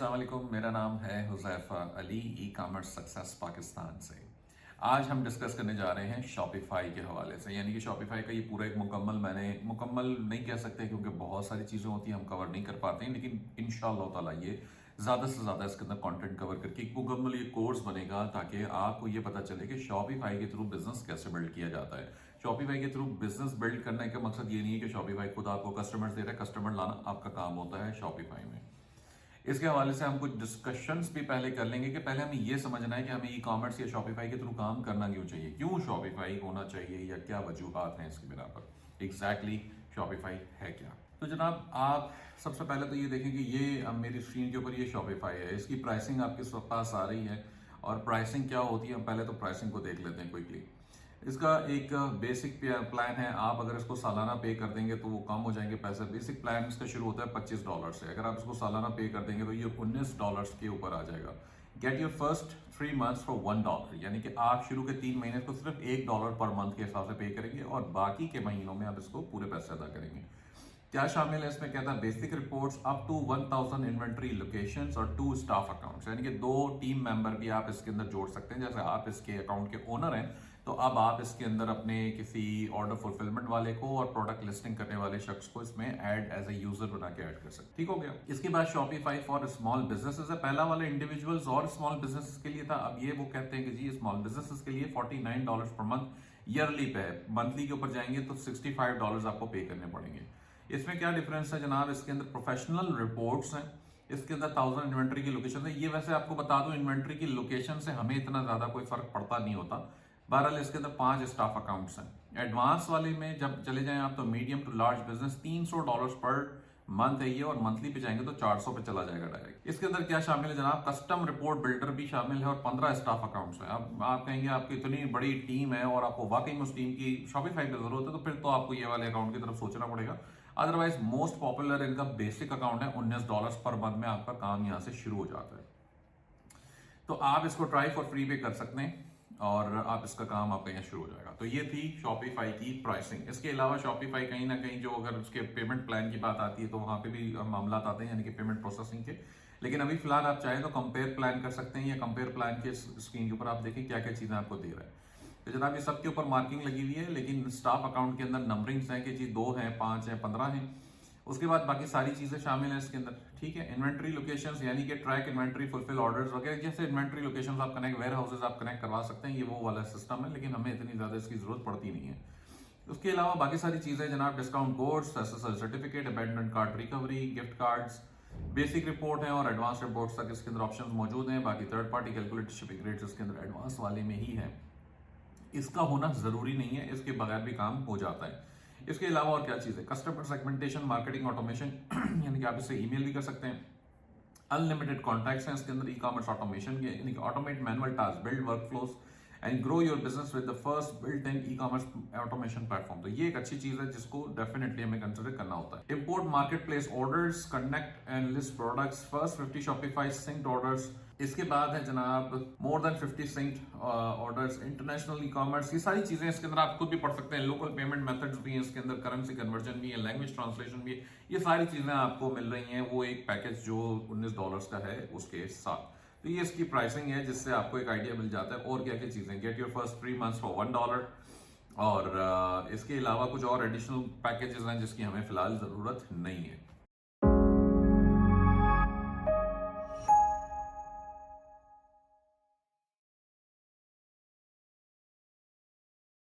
अस्सलाम वालेकुम। मेरा नाम है Huzaifa Ali, e commerce success Pakistan से। आज हम डिस्कस करने जा रहे हैं शॉपिफाई के हवाले से। यानी कि शॉपिफाई का ये पूरा एक मुकम्मल नहीं कह सकते क्योंकि बहुत सारी चीज़ें होती हैं, हम कवर नहीं कर पाते हैं, लेकिन इंशाअल्लाह ताला ये ज़्यादा से ज़्यादा इसके अंदर कंटेंट कवर करके एक मुकम्मल ये कोर्स बनेगा ताकि आपको ये पता चले कि शॉपिफाई के थ्रू बिजनेस कैसे बिल्ड किया जाता है। शॉपिफाई के थ्रू बिजनेस बिल्ड करने का मकसद ये नहीं है कि शॉपिफाई खुद आपको कस्टमर्स दे रहा है, कस्टमर लाना आपका काम होता है शॉपिफाई में। इसके हवाले से हम कुछ डिस्कशंस भी पहले कर लेंगे कि पहले हमें यह समझना है कि हमें ई कॉमर्स या शॉपिफाई के थ्रू काम करना क्यों चाहिए, क्यों शॉपिफाई होना चाहिए या क्या वजूहात हैं इसकी बिना पर एग्जैक्टली शॉपिफाई है क्या। तो जनाब, आप सबसे पहले तो ये देखें कि ये अब मेरी स्क्रीन के ऊपर ये शॉपिफाई है, इसकी प्राइसिंग आपके पास आ रही है। और प्राइसिंग क्या होती है, हम पहले तो प्राइसिंग को देख लेते हैं क्विकली। इसका एक बेसिक प्लान है, आप अगर इसको सालाना पे कर देंगे तो वो कम हो जाएंगे पैसे। बेसिक प्लान इसका शुरू होता है $25 से। अगर आप इसको सालाना पे कर देंगे तो ये $19 के ऊपर आ जाएगा। Get your first 3 months for $1, यानी कि आप शुरू के 3 महीने को सिर्फ $1 पर मंथ के हिसाब से पे करेंगे और बाकी के महीनों में आप इसको पूरे पैसे अदा करेंगे। क्या शामिल है इसमें, कहता है basic reports up to 1000 inventory locations और 2 स्टाफ अकाउंट्स, यानी कि 2 टीम मेंबर भी आप इसके अंदर जोड़ सकते हैं। जैसे आप इसके अकाउंट के ओनर हैं तो अब आप इसके अंदर अपने किसी ऑर्डर फुलफिलमेंट वाले को और प्रोडक्ट लिस्टिंग करने वाले शख्स को इसमें ऐड एज ए यूजर बना के ऐड कर सकते। ठीक हो गया। इसके बाद शॉपिफाई फॉर स्मॉल बिजनेसेस है। पहला वाला इंडिविजुअल्स और स्मॉल बिजनेसेस के लिए था, अब ये वो कहते हैं कि जी स्मॉल बिजनेसेस के लिए $49 पर मंथ ईयरली पे है। मंथली के ऊपर जाएंगे तो $65 आपको पे करने पड़ेंगे। इसमें क्या डिफरेंस है जनाब, इसके अंदर प्रोफेशनल रिपोर्ट्स हैं, इसके अंदर 1000 इन्वेंट्री की लोकेशन है। ये वैसे आपको बता दूं, इन्वेंट्री की लोकेशन से हमें इतना ज्यादा कोई फर्क पड़ता नहीं होता। बहरहाल इसके अंदर 5 स्टाफ अकाउंट्स हैं। एडवांस वाले में जब चले जाएं आप तो medium to large business $300 per month है ये, और मंथली पे जाएंगे तो 400 पे चला जाएगा डायरेक्ट। इसके अंदर क्या शामिल है जनाब, कस्टम रिपोर्ट बिल्डर भी शामिल है और 15 स्टाफ अकाउंट्स हैं। अब आप कहेंगे आपकी इतनी बड़ी टीम है और आपको वाकई में उस टीम की शॉपिफाई की जरूरत है, तो फिर तो आपको ये वाले अकाउंट की तरफ सोचना पड़ेगा। अदरवाइज मोस्ट पॉपुलर इनका बेसिक अकाउंट है, $19 पर मंथ में आपका काम यहां से शुरू हो जाता है। तो आप इसको ट्राई फॉर फ्री पे कर सकते हैं और आप इसका काम आपका यहाँ शुरू हो जाएगा। तो ये थी शॉपिफाई की प्राइसिंग। इसके अलावा शॉपिफाई कहीं ना कहीं जो अगर उसके पेमेंट प्लान की बात आती है तो वहां पे भी मामला आते हैं, यानी कि पेमेंट प्रोसेसिंग के। लेकिन अभी फिलहाल आप चाहें तो कंपेयर प्लान कर सकते हैं, या कंपेयर प्लान के स्क्रीन के ऊपर आप देखें क्या क्या चीजें आपको दे रहा है। तो जनाब ये सबके ऊपर मार्किंग लगी हुई है, लेकिन स्टाफ अकाउंट के अंदर नंबरिंग्स हैं कि जी 2 हैं, 5 हैं, 15 हैं। उसके बाद बाकी सारी चीजें शामिल हैं इसके अंदर। ठीक है। इन्वेंट्री लोकेशंस, यानी कि ट्रैक इन्वेंट्री, फुलफिल ऑर्डर्स वगैरह, जैसे इन्वेंट्री लोकेशंस आप कनेक्ट, वेयर हाउसेज आप कनेक्ट करवा सकते हैं, ये वो वाला सिस्टम है, लेकिन हमें इतनी ज्यादा इसकी जरूरत पड़ती नहीं है। उसके अलावा बाकी सारी चीजें जनाब, discount codes, SSL certificate, abandonment cart recovery, gift cards, basic report है और एडवांस रिपोर्ट्स तक इसके अंदर ऑप्शंस मौजूद हैं। बाकी third party calculated shipping rates इसके अंदर एडवांस वाले में ही है। इसका होना जरूरी नहीं है, इसके बगैर भी काम हो जाता है। इसके अलावा और क्या चीज है, कस्टमर सेगमेंटेशन, मार्केटिंग ऑटोमेशन, यानी कि आप इससे ईमेल भी कर सकते हैं। अनलिमिटेड कॉन्टैक्ट्स हैं इसके अंदर ई कॉमर्स ऑटोमेशन के, यानी कि automate manual task, build workflows and grow your business with the first built in e commerce automation platform. तो ये एक अच्छी चीज है जिसको डेफिनेटली हमें कंसिडर करना होता है। Import market place orders, connect and list products, first 50 Shopify synced orders. इसके बाद है जनाब more than 50 synced orders, international e commerce, ये सारी चीजें इसके अंदर आप खुद भी पढ़ सकते हैं। लोकल पेमेंट मेथड्स भी हैं इसके अंदर, करेंसी कन्वर्जन भी है, लैंग्वेज ट्रांसलेशन भी है। ये सारी चीजें आपको मिल रही हैं वो एक पैकेज जो $19 का है उसके साथ। तो ये इसकी प्राइसिंग है जिससे आपको एक आइडिया मिल जाता है। और क्या क्या चीजें, get your first 3 months for $1, और इसके अलावा कुछ और एडिशनल पैकेजेस हैं जिसकी हमें फिलहाल जरूरत नहीं है।